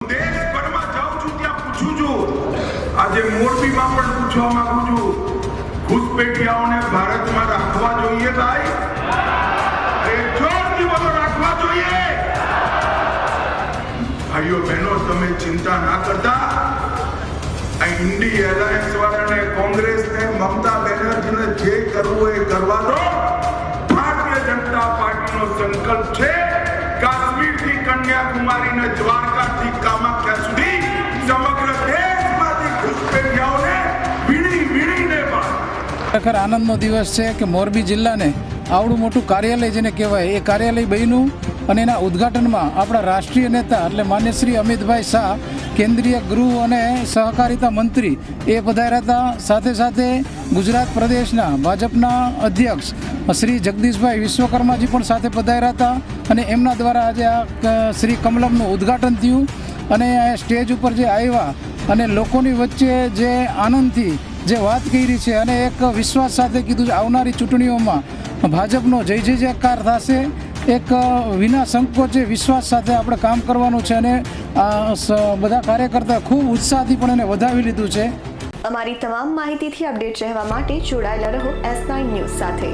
દેશભરમાં જાઉં છું ત્યાં પૂછું છું, આજે મોરબીમાં પણ પૂછવા માંગુ છું, ઘૂસપેઠિયાઓને ભારતમાં રાખવા જોઈએ ભાઈ? અરે જોરથી બોલો, રાખવા જોઈએ? ભાઈઓ બહેનો, તમે ચિંતા ના કરતા. આ ઇન્ડી એલાયન્સ વાળાને, કોંગ્રેસને, મમતા બેનર્જીને જે કરવું એ કરવા દો. ભારતીય જનતા પાર્ટીનો સંકલ્પ છે કાશ્મીરથી કન્યાકુમારી ને દ્વારકાથી કામાખ્યા સુધી સમગ્ર દેશમાંથી ઘૂસપેઠિયાઓને વીણીને ખરેખર આનંદનો દિવસ છે કે મોરબી જિલ્લાને આવડું મોટું કાર્યાલય જેને કહેવાય એ કાર્યાલય બન્યું અને એના ઉદ્ઘાટનમાં આપણા રાષ્ટ્રીય નેતા એટલે માન્ય શ્રી અમિતભાઈ શાહ, કેન્દ્રીય ગૃહ અને સહકારિતા મંત્રી એ પધાર્યા હતા. સાથે સાથે ગુજરાત પ્રદેશના ભાજપના અધ્યક્ષ શ્રી જગદીશભાઈ વિશ્વકર્માજી પણ સાથે પધાર્યા હતા અને એમના દ્વારા આજે આ શ્રી કમલમનું ઉદ્ઘાટન થયું. અને સ્ટેજ ઉપર જે આવ્યા અને લોકોની વચ્ચે જે આનંદથી જે વાત કરી છે અને એક વિશ્વાસ સાથે કીધું છે આવનારી ચૂંટણીઓમાં ભાજપનો જય જયકાર થશે. એક વિના સંકોચે વિશ્વાસ સાથે આપણે કામ કરવાનું છે અને બધા કાર્યકર્તા ખૂબ ઉત્સાહથી પણ એને વધાવી લીધું છે. અમારી તમામ માહિતીથી અપડેટ રહેવા માટે જોડાયેલા રહો S9 ન્યૂઝ સાથે.